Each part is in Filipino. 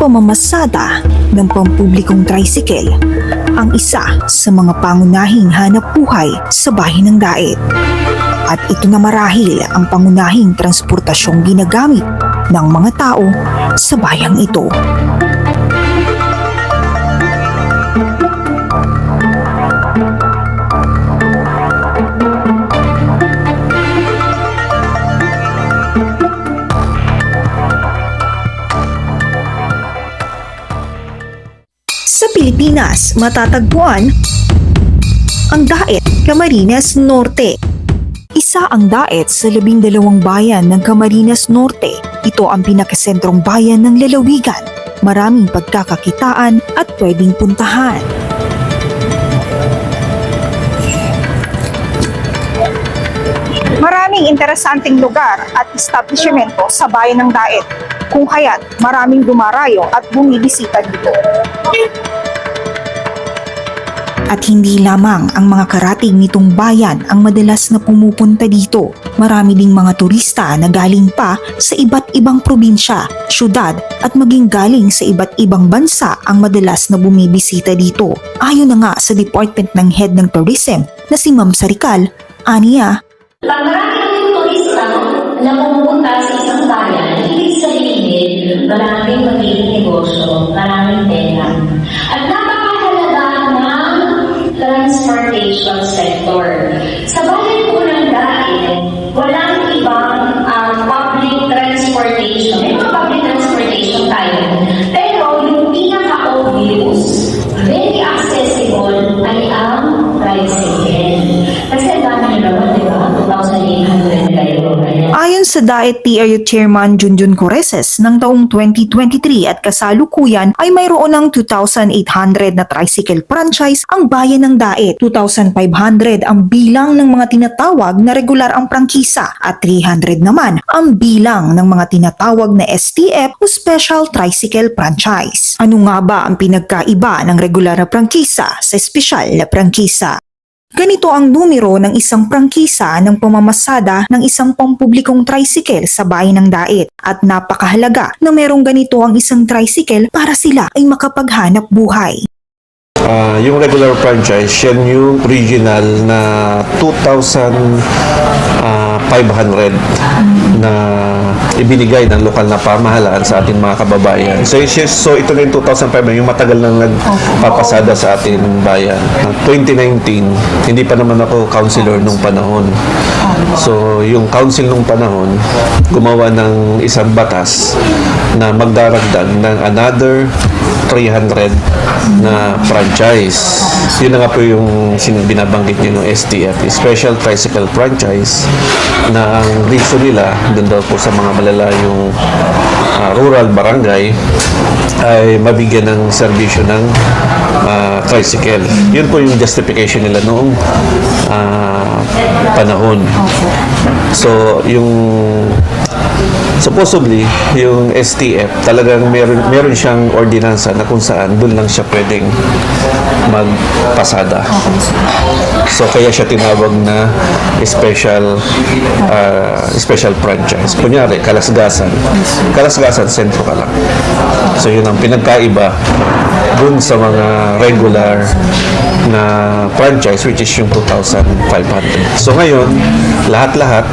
pamamasada ng pampublikong tricycle ang isa sa mga pangunahing hanap buhay sa bayan ng Daet. At ito na marahil ang pangunahing transportasyong ginagamit ng mga tao sa bayang ito. Sa Pilipinas, matatagpuan ang Daet, Camarines Norte. Isa ang Daet sa 12 bayan ng Camarines Norte. Ito ang pinakasentrong bayan ng lalawigan. Maraming pagkakakitaan at pwedeng puntahan. Maraming interesanteng lugar at establishmento sa bayan ng Daet, kung kaya't maraming dumarayo at bumibisita dito. At hindi lamang ang mga karatig nitong bayan ang madalas na pumupunta dito. Marami ding mga turista na galing pa sa iba't ibang probinsya, syudad at maging galing sa iba't ibang bansa ang madalas na bumibisita dito. Ayon na nga sa Department ng Head ng Tourism na si Ma'am Sarical, aniya, pag maraming turista na pumupunta sa isang bayan, ibig sabihin, maraming magiging negosyo, maraming pera. At napakahalaga ng transportation sector. Sa bayan po ng Daet, walang ibang public transportation. May mga public transportation tayo. Pero yung pinaka-obvious, very accessible ay ang tricycle. Kasi ang dami nyo naman, di ba? 2,800 kayo. Ayon sa Daet TRU Chairman Junjun Coreses, ng taong 2023 at kasalukuyan ay mayroon ng 2,800 na tricycle franchise ang bayan ng Daet. 2,500 ang bilang ng mga tinatawag na regular ang prangkisa at 300 naman ang bilang ng mga tinatawag na STF o Special Tricycle Franchise. Ano nga ba ang pinagkaiba ng regular na prangkisa sa espesyal na prangkisa? Ganito ang numero ng isang prangkisa ng pamamasada ng isang pampublikong tricycle sa bayan ng Daet at napakahalaga na merong ganito ang isang tricycle para sila ay makapaghanap buhay. Yung regular franchise, yan yung original na 2,500 na ibinigay ng lokal na pamahalaan sa ating mga kababayan. So ito na yung 2,500, yung matagal nang nagpapasada sa ating bayan. 2019, hindi pa naman ako councilor nung panahon. So yung council nung panahon, gumawa ng isang batas na magdaragdag ng another 300 na franchise. Yun na nga po yung binabanggit nyo ng STF, Special Tricycle Franchise, na ang reason nila, dun daw po sa mga malalayong rural barangay, ay mabigyan ng serbisyo ng tricycle. Yun po yung justification nila noong panahon. So, supposedly, yung STF, talagang meron siyang ordinansa na kung saan doon lang siya pwedeng magpasada. So, kaya siya tinawag na special franchise. Kunyari, Kalasgasan, sentro ka lang. So, yun ang pinagkaiba dun sa mga regular na franchise, which is yung 2,500. So, ngayon, lahat-lahat,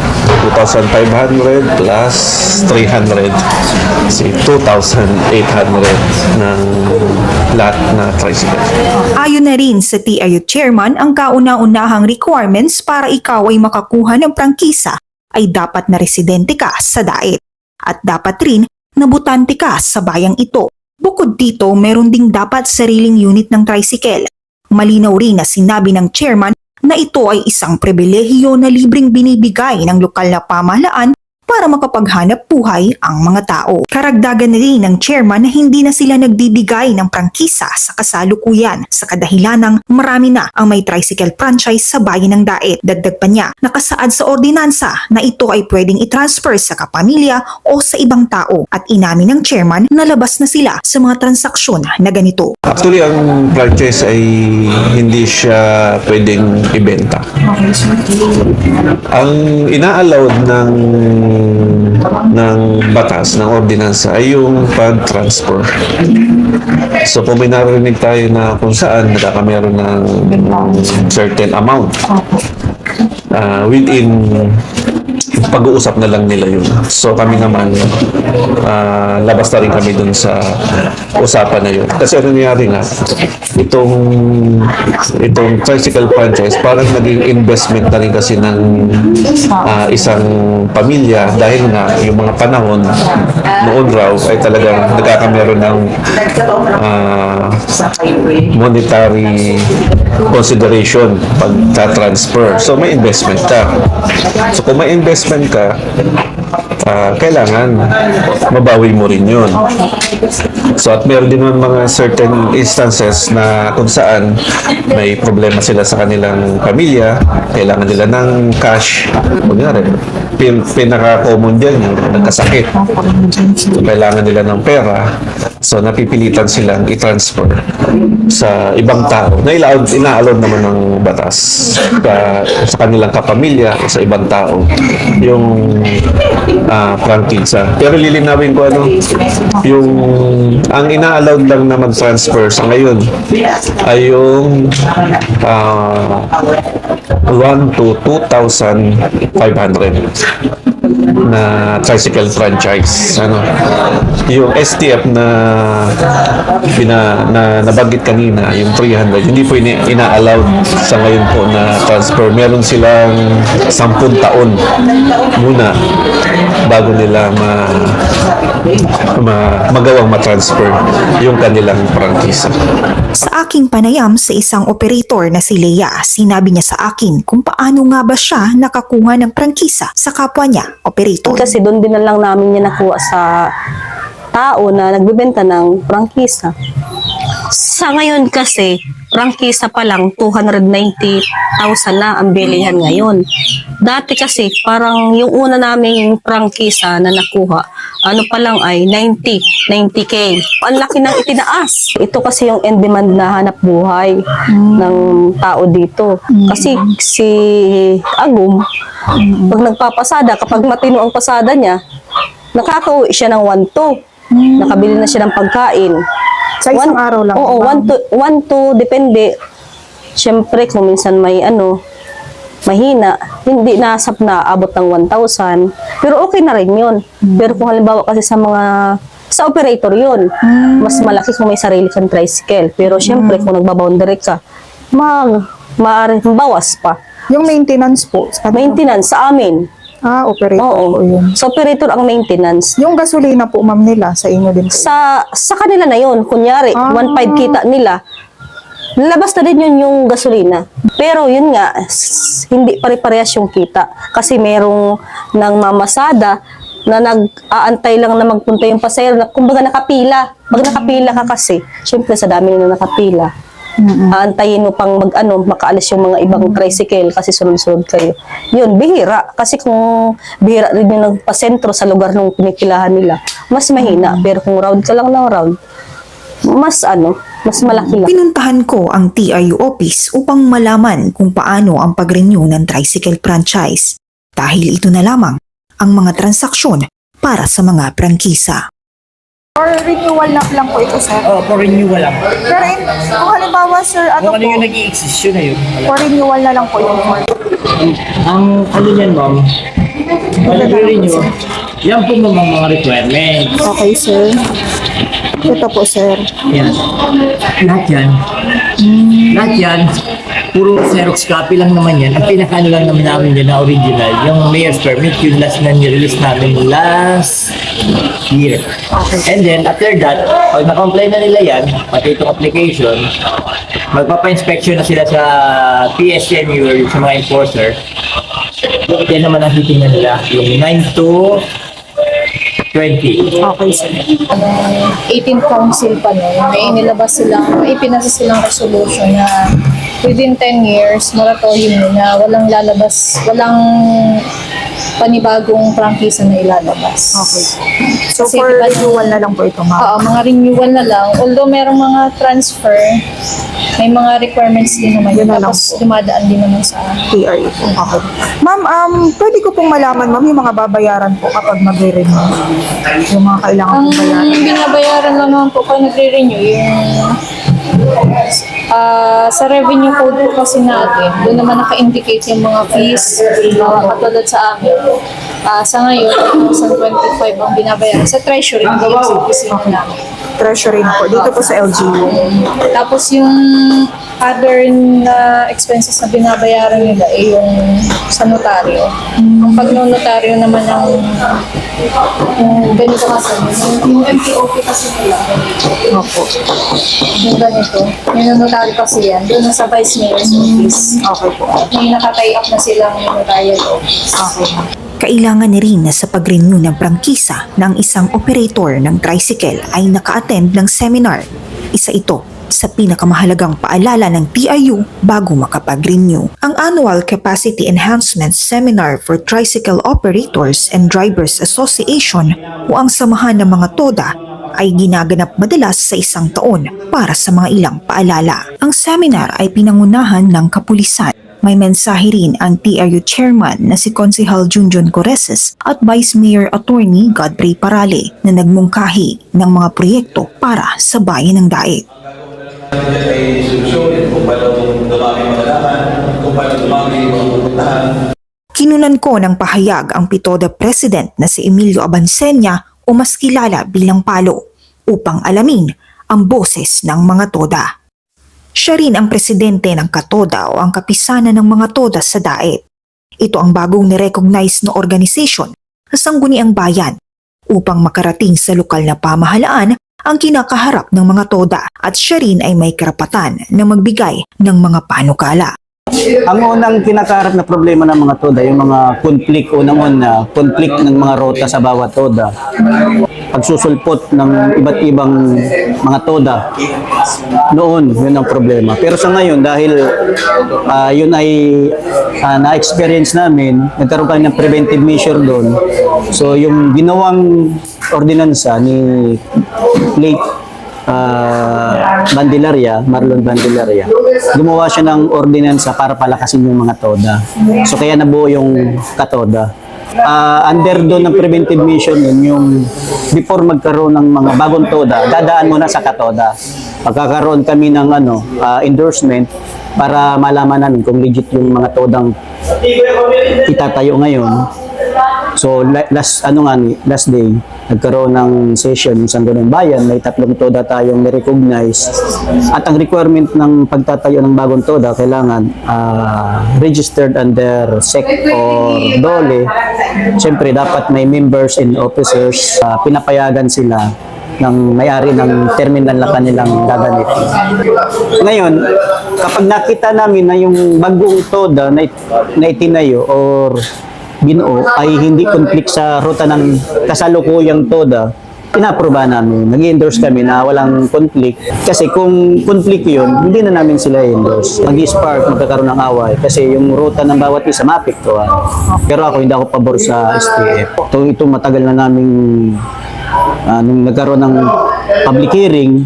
2,500 plus 300, 2,800 ng lahat na tricycle. Ayon na rin sa TRU Chairman, ang kauna-unahang requirements para ikaw ay makakuha ng prangkisa ay dapat na residente ka sa Daet at dapat rin na butante ka sa bayang ito. Bukod dito, meron ding dapat sariling unit ng tricycle. Malinaw rin na sinabi ng chairman na ito ay isang pribilehiyo na libreng binibigay ng lokal na pamahalaan para makapaghanap buhay ang mga tao. Karagdagan na rin ng chairman na hindi na sila nagbibigay ng prangkisa sa kasalukuyan sa kadahilanang marami na ang may tricycle franchise sa bayan ng Daet. Dagdag pa niya, nakasaad sa ordinansa na ito ay pwedeng i-transfer sa kapamilya o sa ibang tao at inamin ng chairman na labas na sila sa mga transaksyon na ganito. Actually, ang franchise ay hindi siya pwedeng ibenta. Ang ina-allowed ng ng batas, ng ordinansa ay yung pag-transfer. So kung may narinig tayo na kung saan nagkakameron ng certain amount, within pag-uusap na lang nila yun. So kami naman, labas na rin kami dun sa usapan na yun. Kasi ano nangyari nga, itong tricycle franchise, parang naging investment na rin kasi ng isang pamilya dahil nga yung mga panahon noon raw ay talagang nagkakameron ng monetary consideration pag-transfer. So may investment ka. So kung may investment ka, kailangan mabawi mo rin yun. So at meron din naman mga certain instances na kung saan may problema sila sa kanilang pamilya, kailangan nila ng cash. Kunyari, pinaka-common dyan yung nagkasakit. So, kailangan nila ng pera. So napipilitan silang i-transfer sa ibang tao na ina-allowed naman ng batas sa kanilang kapamilya o sa ibang tao yung prangkisa. Pero lilinawin ko yung ang ina-allowed lang na mag-transfer sa ngayon ay yung 1 to 2,500 na tricycle franchise. Yung STF na nabanggit kanina, yung 300, hindi po ina-allowed sa ngayon po na transfer. Meron silang 10 taon muna bago nila magawang matransfer yung kanilang prangkisa. Sa aking panayam sa isang operator na si Lea, sinabi niya sa akin kung paano nga ba siya nakakuha ng prangkisa sa kapwa niya, operator. Kasi doon din na lang namin niya nakuha sa tao na nagbebenta ng prangkisa. Sa ngayon kasi, prangkisa pa lang 290,000 na ang bilihan ngayon. Dati kasi, parang yung una naming prangkisa na nakuha, pa lang ay 90K. Ang laki ng itinaas. Ito kasi yung in-demand na hanap buhay ng tao dito. Kasi si Agum, pag nagpapasada, kapag matino ang pasada niya, nakakauwi siya ng 1-2. Nakabili na siya ng pagkain. Sa isang araw lang? Oo, 1-2, depende. Siyempre, kung minsan may mahina, hindi nasap na abot ng 1,000. Pero okay na rin yun. Pero kung halimbawa kasi sa operator yun, mas malaki kung may sarili kang tricycle. Pero siyempre, kung nagbaboundary ka, bawas pa. Yung maintenance po? Maintenance sa amin. Operator po Oo. yun. Sa operator ang maintenance. Yung gasolina po, ma'am, nila, sa inyo din po? Sa kanila na yun. Kunyari, 1.5 kita nila. Lalabas na din yun yung gasolina. Pero yun nga, hindi pare-parehas yung kita. Kasi merong nang mamasada na nag-aantay lang na magpunta yung pasahero. Kumbaga nakapila. Pag nakapila ka kasi, syempre sa dami na nakapila. Aantayin mo pang makaalis yung mga ibang tricycle kasi sunod-sunod kayo. Yun, bihira. Kasi kung bihira rin yung nagpasentro sa lugar ng pinipilahan nila, mas mahina. Pero kung round ka lang ng round, mas malaki lang. Pinuntahan ko ang TRU office upang malaman kung paano ang pag-renew ng tricycle franchise. Dahil ito na lamang ang mga transaksyon para sa mga prangkisa. Or renewal lang po ito, sir? For renewal lang. Pero kung halimbawa, sir, Kung ano yung nag-i-exist, yun na yun. for renewal na lang po yung Ang ano yan, ma'am, renew yan po mga requirements. Okay, sir. Ito po, sir. Yan. Lahat yan. Lahat yan. Puro Xerox copy lang naman yan. Ang pinaka-ano lang naman namin yan na original, yung mayor's permit, yung last na nirelease namin last year. And then, after that, pag na-comply na nila yan, pati itong application, magpapa-inspection na sila sa PSNU or sa mga enforcer. Yan naman ang hiting na nila, yung 9 to 20. Okay, sir. 18th Council pa nun, may ipinasa silang resolution na within 10 years, moratorium na walang lalabas, walang panibagong prangkisa na ilalabas. Okay. So Kasi for diba, renewal na lang po ito, ma'am. Oo, mga renewal na lang. Although merong mga transfer, may mga requirements din naman. Yun na lang Tapos dumadaan din naman sa TRU po. Okay. Ma'am, pwede ko pong malaman, ma'am, yung mga babayaran po kapag magre-renew. Yung mga kailangan ang pong bayaran. binabayaran lang naman po pag nagre-renew, yung sa revenue code po kasi natin, doon naman naka-indicate yung mga fees, katulad sa amin. Sa ngayon, 2025 ang binabayaran sa treasury, hindi yung sa opisina namin. Treasury na po. Dito po sa LGU. Tapos yung other na expenses na binabayaran nila ay yung sa notaryo. Ang pag-notaryo naman yung ganito kasi, yung MPOP kasi nila. Opo. Yung ganito. Yung notaryo kasi yan. Doon na sa Vice Mayor's Office. Okay po. May nakatie up na silang notarial office. Okay. Kailangan na rin na sa pag-renew ng prangkisa ng isang operator ng tricycle ay naka-attend ng seminar. Isa ito sa pinakamahalagang paalala ng TIU bago makapag-renew. Ang Annual Capacity Enhancement Seminar for Tricycle Operators and Drivers Association o ang samahan ng mga TODA ay ginaganap madalas sa isang taon para sa mga ilang paalala. Ang seminar ay pinangunahan ng kapulisan. May mensahe rin ang TRU Chairman na si Konsehal Junjun Coreses at Vice Mayor Attorney Godfrey Parale na nagmungkahi ng mga proyekto para sa bayan ng Daig. Ay solusyon kung paano dumami magalaman, kung paano dumami mapupuntahan. Kinunan ko ng pahayag ang PITODA President na si Emilio Abansenya o mas kilala bilang Palo upang alamin ang boses ng mga TODA. Siya rin ang presidente ng Katoda o ang kapisanan ng mga TODA sa Daet. Ito ang bagong nirecognize na organisasyon sa sangguniang bayan upang makarating sa lokal na pamahalaan ang kinakaharap ng mga TODA at siya rin ay may karapatan na magbigay ng mga panukala. Ang unang kinakaharap na problema ng mga TODA, yung mga conflict, unang-una, conflict ng mga rota sa bawat TODA. Pagsusulpot ng iba't ibang mga TODA, noon, yun ang problema. Pero sa ngayon, dahil yun ay na-experience namin, nagkaroon kami ng preventive measure doon. So yung ginawang ordinansa ni late Marlon Bandilaria, gumawa siya ng ordinansa para palakasin yung mga TODA. So kaya nabuo yung Katoda. Under doon ng preventive mission yun, yung before magkaroon ng mga bagong TODA, dadaan muna sa Katoda. Magkakaroon kami ng endorsement para malaman namin kung legit yung mga TODAng itatayo ngayon. So last day, nagkaroon ng session sa Sangguniang Bayan, may 3 TODA tayong ni-recognize. At ang requirement ng pagtatayo ng bagong TODA, kailangan registered under SEC or DOLE. Siyempre, dapat may members and officers, pinapayagan sila ng may-ari ng terminal na kanilang gagamitin. Ngayon, kapag nakita namin na yung bagong TODA na itinayo or binuo ay hindi conflict sa ruta ng kasalukuyang TODA, inaproba namin. Nag-endorse kami na walang conflict. Kasi kung conflict yun, hindi na namin sila endorse. Mag-spark, magkakaroon ng away. Kasi yung ruta ng bawat isa maapektuhan. Pero ako, hindi ako pabor sa STF. Ito matagal na namin nung nagkaroon ng public hearing,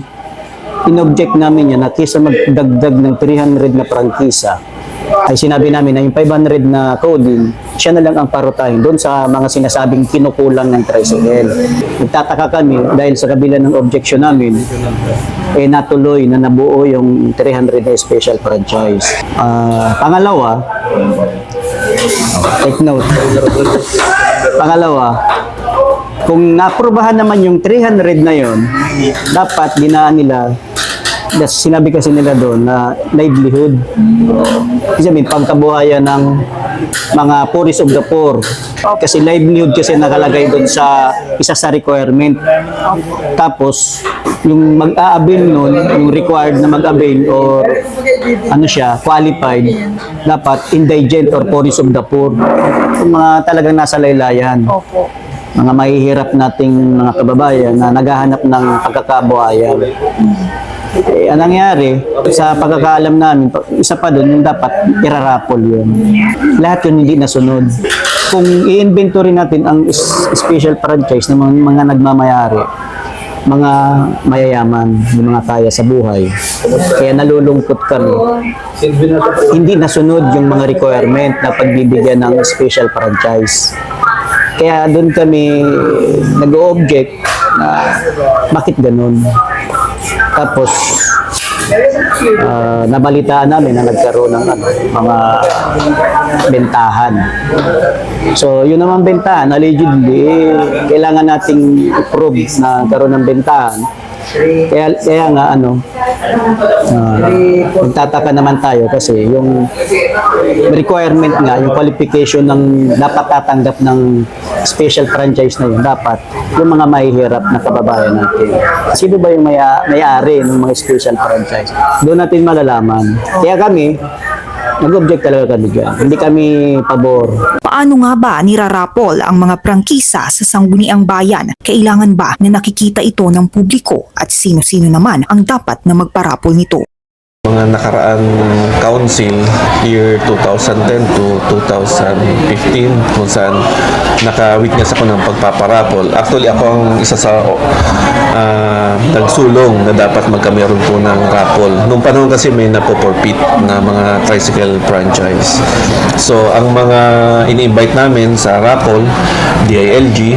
in-object namin yan na kaysa magdagdag ng 300 na prangkisa, ay sinabi namin na yung 500 na coding, siya na lang ang parutahin doon sa mga sinasabing kinukulang ng tricycle. Nagtataka kami dahil sa kabila ng objection namin, natuloy na nabuo yung 300 na special franchise. Pangalawa, take note. Pangalawa, kung naaprubahan naman yung 300 na yon, dapat dinaan nila, sinabi kasi nila doon na livelihood. Kasi may pangkabuhayan ng mga poorest of the poor. Kasi livelihood kasi nakalagay doon sa isa sa requirement. Tapos, yung mag-a-avail nun, yung required na mag-avail or qualified, dapat indigent or poorest of the poor. Yung mga talagang nasa laylayan. Mga mahihirap nating mga kababayan na naghahanap ng pagkakabuhayan. Ang nangyari, sa pagkakaalam namin, isa pa doon, yung dapat irarapol yun. Lahat yun hindi nasunod. kung i-inventory natin ang special franchise ng mga nagmamayari, mga mayayaman, yung mga kaya sa buhay. Kaya nalulungkot kami. Hindi nasunod yung mga requirement na pagbibigyan ng special franchise. Kaya doon kami nag-object na bakit ganun. Tapos, nabalitaan namin na nagkaroon ng mga bentahan. So, yun naman bentahan, allegedly, kailangan nating i-prove na nagkaroon ng bentahan. Kaya nga, nagtataka naman tayo kasi yung requirement nga, yung qualification ng dapat tatanggap ng special franchise na yun, dapat yung mga mahihirap na kababayan natin. Sino ba yung may-ari ng mga special franchise? Doon natin malalaman. Kaya kami, nag-object talaga kami dyan. Hindi kami pabor. Paano nga ba nirarapol ang mga prangkisa sa Sangguniang Bayan? Kailangan ba na nakikita ito ng publiko at sino-sino naman ang dapat na magparapol nito? Mga nakaraang council, year 2010 to 2015, kung saan naka-witness ako ng pagpaparapol. Actually, ako ang isa sa nagsulong na dapat magkameron po ng rapol. Noong panahon kasi may napoporpit na mga tricycle franchise. So, ang mga ini-invite namin sa rapol, DILG,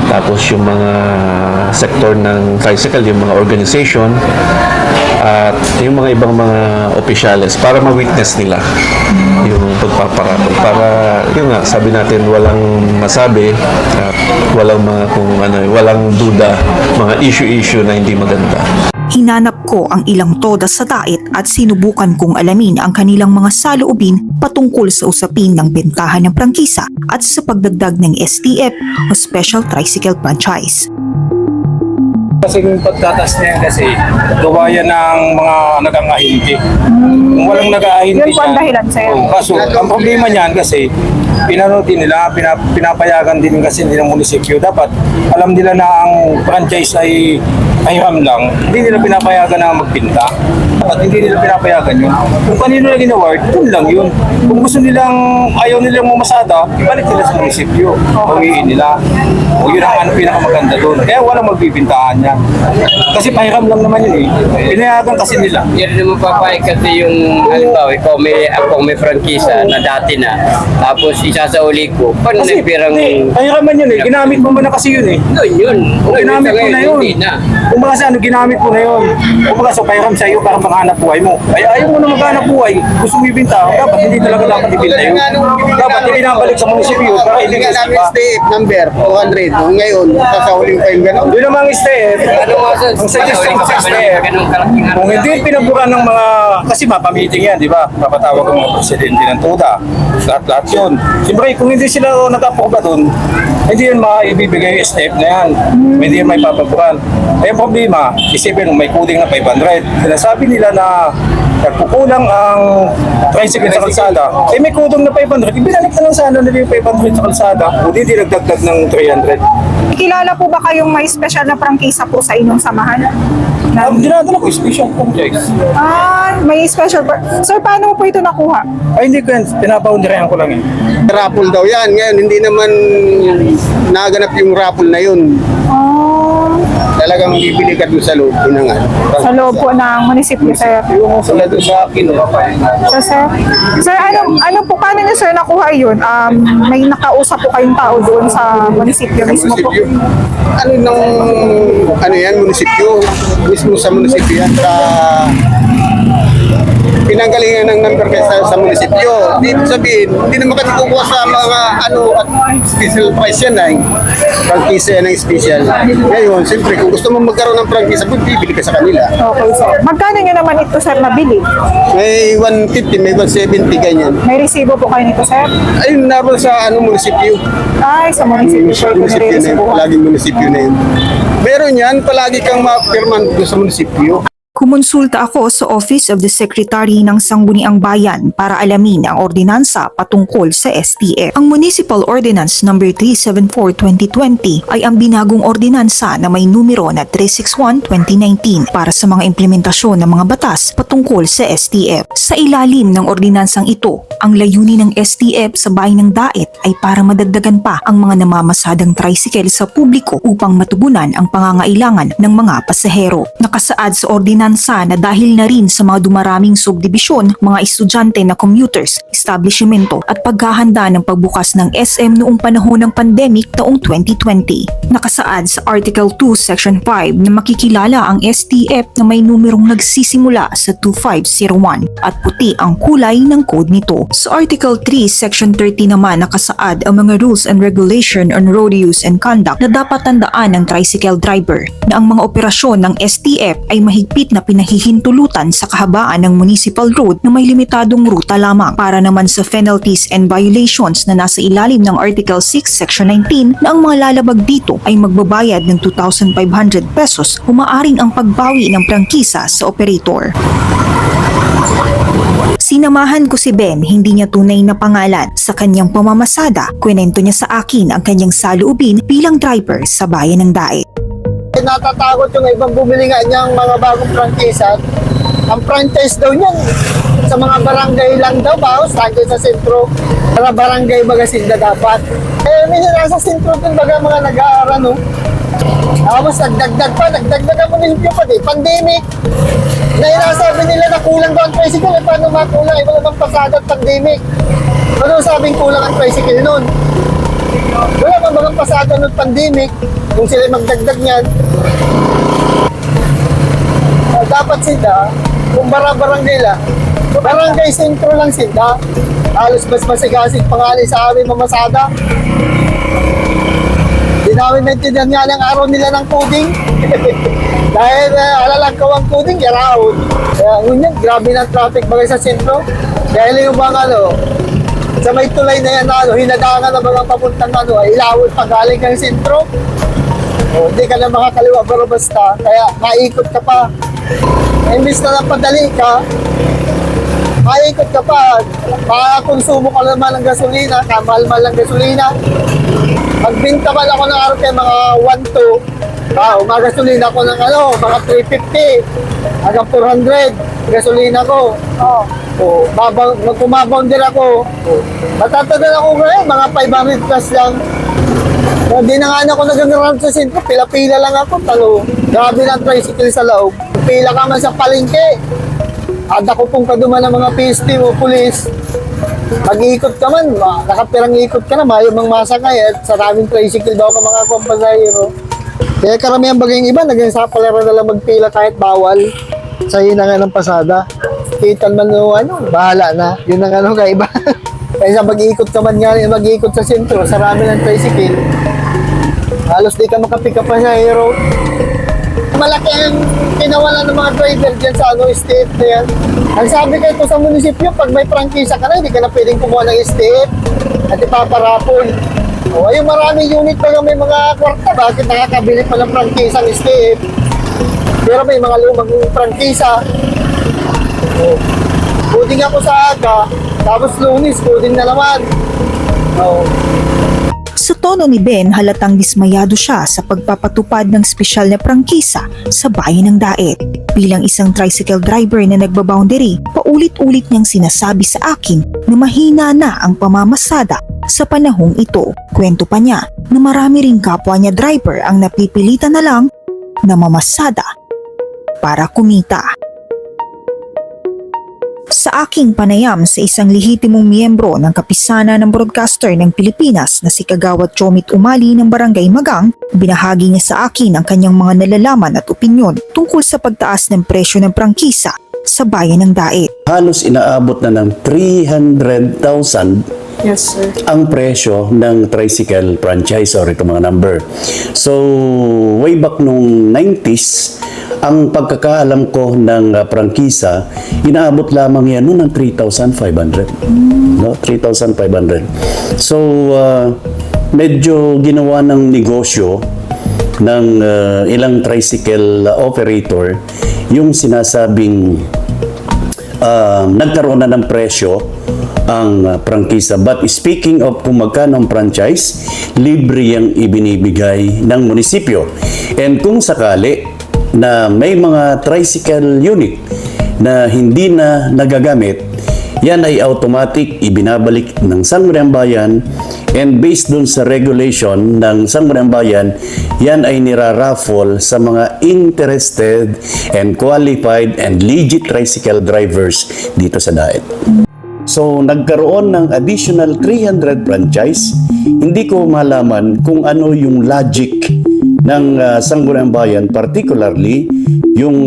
tapos yung mga sector ng tricycle, yung mga organization, at yung mga ibang mga opisyales para ma-witness nila yung pagpaparapol. Para, yun nga, sabi natin, walang masabi at walang mga walang duda, mga issue na hindi maganda. Hinanap ko ang ilang toda sa dait at sinubukan kong alamin ang kanilang mga saloobin patungkol sa usapin ng bentahan ng prangkisa at sa pagdagdag ng STF o Special Tricycle Franchise. Kasi yung pagtatas na yan kasi, gawa yan ng mga nag-ahinti. Kung walang nag-ahinti Yun po ang dahilan sa'yo. Kaso, ang problema niyan kasi, pinapayagan din kasi ng munisipyo. Dapat, alam nila na ang franchise ay hiram lang. Hindi nila pinapayagan na magpinta. Dapat hindi nila pinapayagan yun. Kung kanino na gina-award, yun lang yun. Kung gusto nilang, ayaw nilang mamasada, ibalik nila sa munisipyo. Pawiin nila. O yun ang pinakamaganda doon. Kaya walang magbibintahan niya. Kasi pahiram lang naman yun eh. Pinayagan kasi nila. Hindi naman papayag kasi yung halimbawa, ako may prangkisa na dati na, tapos isasauli ko, paano Kasi nagpirang... pahiraman yun eh. Ginamit mo ba na kasi yun eh. Yun. Kung ginamit mo na yun. Hindi na. Kung baka sa ginamit mo na yun. Kung baka sa pahiram sa iyo para maghanap buhay mo. Ay, ayaw mo na maghanap buhay. Gusto mo ibinta. Dapat hindi talaga dapat ibinta yun. Dapat hindi nabalik sa munisipyo para hindi Nga gusto namin pa. STF number 200. Ngayon, sasahuling pa yung gano'n. Yun namang STF. Ano nga sa... Ang suggestion sa STF. Kung hindi pinaburan ng mga... Kasi mapamiting yan, di ba? Papatawag ang mga presidente ng TUDA. Lahat yun. Siyempre, kung hindi sila nag-aproba doon, hindi yun maibibigay yung STF na yan. Hindi yun may papaburan. Ay, ang problema, isipin may coding na 500. Sinasabi nila na nagkukulang ang tricycle sa kalsada. Eh, may kudong na 500. Ibinalik na lang sana nila yung 500 sa kalsada. O di nagdagdag ng 300. Kilala po ba kayong may special na prangkisa po sa inyong samahan? Dinadala ko special projects. May special. Sir, paano mo po ito nakuha? Ay, hindi ko yan. Pinaboundaryan ko lang eh. Raffle daw yan. Ngayon, hindi naman naganap yung raffle na yun. Talagang bibili ka doon sa loob. Sa loob po ng munisipyo, sir. Yung sila doon sa akin. So, sir, ano po, paano niyo, sir, nakuha yun? May nakausap po kayong tao doon sa munisipyo mismo po? Ano yan, munisipyo. Mismo sa munisipyo yan. Sa pinanggalingan ng number sa munisipyo. Dito sabihin, hindi naman kasi kukuha sa mga at special price yan ay prangkisa yan ng special. Ngayon, siyempre, kung gusto mo magkaroon ng prangkisa, bibili ka sa kanila. Okay, sir. Magkano nyo naman ito, sir, nabili? May 150, may 170, ganyan. May resibo po kayo nito, sir? Ayun, naroon sa munisipyo. Ay, sa munisipyo po ito Munisipyo na yun, nire-resibo. palaging munisipyo na yun. Meron yan, palagi kang mapirman sa munisipyo. Kumonsulta ako sa Office of the Secretary ng Sangguniang Bayan para alamin ang ordinansa patungkol sa STF. Ang Municipal Ordinance No. 374/2020 ay ang binagong ordinansa na may numero na 361/2019 para sa mga implementasyon ng mga batas patungkol sa STF. Sa ilalim ng ordinansang ito, Ang layunin ng STF sa bayan ng Daet ay para madagdagan pa ang mga namamasadang tricycle sa publiko upang matugunan ang pangangailangan ng mga pasahero. Nakasaad sa ordinansa na dahil na rin sa mga dumaraming subdibisyon, mga estudyante na commuters, establishmento at paghahanda ng pagbukas ng SM noong panahon ng pandemic taong 2020. Nakasaad sa Article 2 Section 5 na makikilala ang STF na may numerong nagsisimula sa 2501 at puti ang kulay ng code nito. Sa Article 3 Section 30 naman nakasaad ang mga rules and regulation on road use and conduct na dapat tandaan ng tricycle driver na ang mga operasyon ng STF ay mahigpit na pinahihintulutan sa kahabaan ng municipal road na may limitadong ruta lamang. Para naman sa penalties and violations na nasa ilalim ng Article 6 Section 19 na ang mga lalabag dito ay magbabayad ng 2,500 pesos, humaaring ang pagbawi ng prangkisa sa operator. Sinamahan ko si Ben, hindi niya tunay na pangalan. Sa kanyang pamamasada, kwento niya sa akin ang kanyang saloobin bilang driver sa bayan ng Daet. Natatakot yung ibang bumili nga niyang mga bagong prangkisa. Ang franchise daw niyan sa mga barangay lang daw ba, franchise sa sentro. Para barangay magasin na dapat. Minsan nasa sentro din baga mga nag-aaral, no? Tapos nagdagdag ang munisipyo pa din. Pandemic. Nainasabi nila na kulang daw ang tricycle. Paano makulang? Iba naman pasada at pandemic. Ano sabing kulang ang tricycle nun? Wala pa mga pasada ng pandemic. Kung sila magdagdag niyan. Dapat sila, kung barangay lang, barangay sentro lang sila. Halos mas masigasig pangalan sa aming mamasada. Di namin maintindihan nga ng araw nila ng coding. Dahil alalangkaw ang coding, yaraon. Kaya ngunyan, grabe ng traffic bagay sa sentro. Dahil yung mga sa may tulay na yan hinadangan ng mga papuntang ilawin pagaling ng sentro. Hindi ka na makakaliwa pero basta. Kaya maikot ka pa. Imbis na napadali ka, maikot ka pa. Makakonsumo ka naman ng gasolina, kamahal-mahal ng gasolina. Magbinta man ako ng araw kay mga 1-2. Magasolina ko ng mga 350 hanggang 400 gasolina ko. Magkumabound ako. Matatagal ako ngayon, mga 500 plus lang. Hindi na nga ako nag-around sa sentro, pila-pila lang ako. Grabe ng tricycle sa loob. Pila ka man sa palengke. Ako pong kaduman ng mga PSP o pulis. Mag-iikot ka man, nakapirang ikot ka na, mayo mang masakay at sa daming tricycle daw ka mga kompasahero. Kaya karamihan bagay yung iba, naging sapalera na lang magpila kahit bawal sa hinangan ng pasada. Kitan man bahala na. Yun ang kaiba. Kaya mag-iikot ka man nga, mag-iikot sa sentro, sa rami ng tricycle. Halos di ka makapika pa sa hero. Malaki ang kinawalan ng mga driver dyan sa state na yan. Ang sabi kayo sa munisipyo, pag may prangkisa ka na, hindi ka na pwedeng kumuha ng state at ipaparapol. Yung maraming unit pa may mga kwarta, bakit nakakabili pa ng prangkisa ng state? Pero may mga lumang prangkisa. Coding ako sa aga, tapos Lunes, coding na naman. Sa tono ni Ben, halatang dismayado siya sa pagpapatupad ng espesyal na prangkisa sa bayan ng Daet. Bilang isang tricycle driver na nagbaboundary, paulit-ulit niyang sinasabi sa akin na mahina na ang pamamasada sa panahong ito. Kwento pa niya na marami ring kapwa niya driver ang napipilitan na lang na mamasada para kumita. Sa aking panayam sa isang lehitimong miyembro ng kapisanan ng broadcaster ng Pilipinas na si Kagawad Chomit Umali ng Barangay Magang, binahagi niya sa akin ang kanyang mga nalalaman at opinyon tungkol sa pagtaas ng presyo ng prangkisa sa bayan ng Daet. Halos inaabot na ng 300,000 Yes, sir. ang presyo ng tricycle franchise or itong mga number. So, way back nung 90s, ang pagkakaalam ko ng prangkisa, inaabot lamang yan noon ng 3,500. No? 3,500. So, medyo ginawa ng negosyo ng ilang tricycle operator yung sinasabing nagkaroon na ng presyo ang prangkisa. But speaking of kung magkano ang franchise, libre yung ibinibigay ng munisipyo. And kung sakali na may mga tricycle unit na hindi na nagagamit, yan ay automatic ibinabalik ng Sangguniang Bayan, and based dun sa regulation ng Sangguniang Bayan, yan ay niraraffle sa mga interested and qualified and legit tricycle drivers dito sa Daet. So, nagkaroon ng additional 300 franchise. Hindi ko malaman kung ano yung logic ng Sangguniang Bayan, particularly yung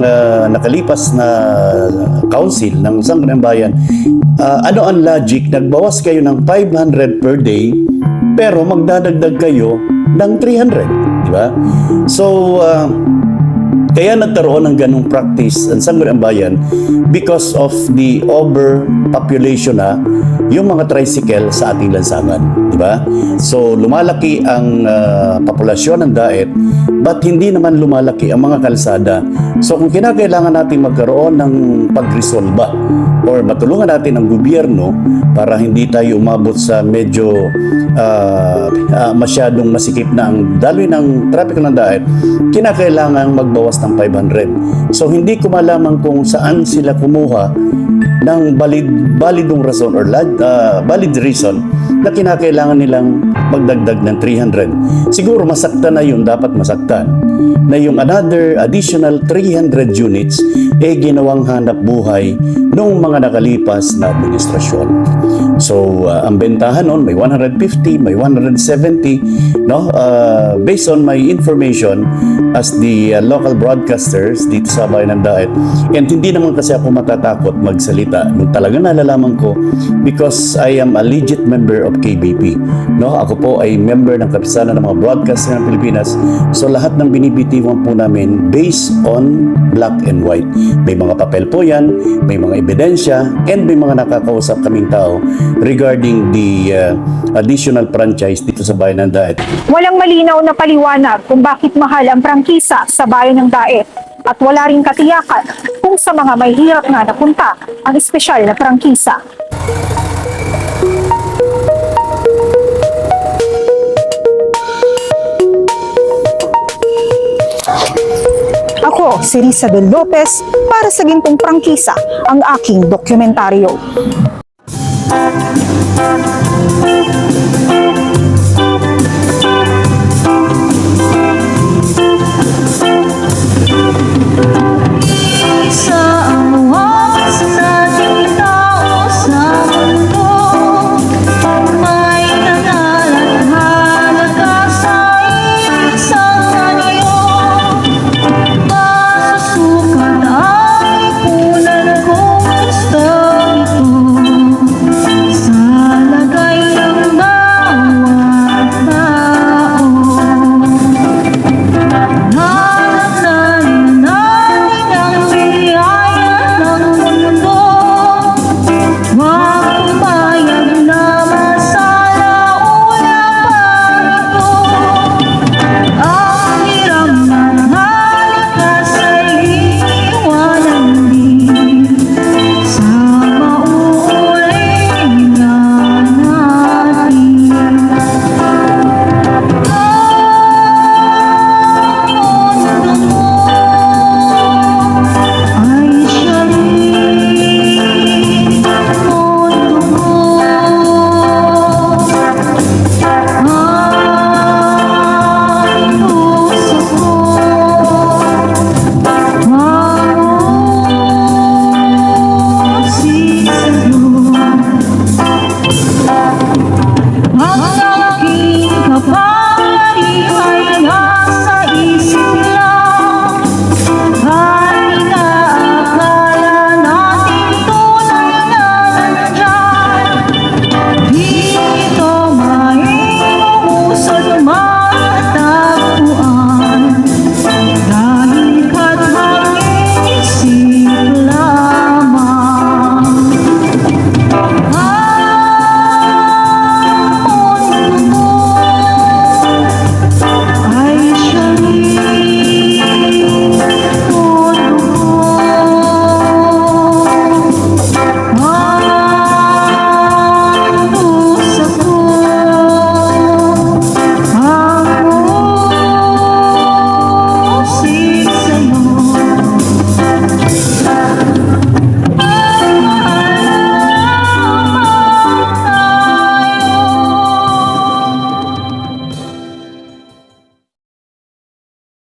nakalipas na council ng Sangguniang Bayan. Ano ang logic? Nagbawas kayo ng 500 per day, pero magdadagdag kayo ng 300. Di ba? So, kaya nagkaroon ng ganong practice ang Sangguniang Bayan because of the overpopulation na yung mga tricycle sa ating lansangan, di ba? So lumalaki ang populasyon ng Daet, but hindi naman lumalaki ang mga kalsada. So kung kinakailangan natin magkaroon ng pagresolba or matulungan natin ang gobyerno para hindi tayo umabot sa medyo masyadong masikip na ang daloy ng trapiko ng Daet, kinakailangan magbawas ng 500. So hindi ko malaman kung saan sila kumuha ng validong rason or valid reason na kinakailangan nilang magdagdag ng 300. Siguro masaktan na yun, dapat masaktan na yung another additional 300 units ginawang hanap buhay nung mga nakalipas na administrasyon. So, ang bentahan nun, may 150, may 170, no? Based on my information as the local broadcasters dito sa bayan ng Daet, and hindi naman kasi ako matatakot magsalita nung talaga nalalaman ko because I am a legit member of KBP. No? Ako po ay member ng kapisanan ng mga broadcaster ng Pilipinas. So, lahat ng binibitiwan po namin based on black and white. May mga papel po yan, may mga ebidensya, and may mga nakakausap kaming tao regarding the additional franchise dito sa bayan ng Daet. Walang malinaw na paliwanag kung bakit mahal ang prangkisa sa bayan ng Daet at wala ring katiyakan kung sa mga may hirap nga napunta ang espesyal na prangkisa. Ako, si Rizabel Lopez, para sa Gintong Prangkisa, ang aking dokumentaryo. Sa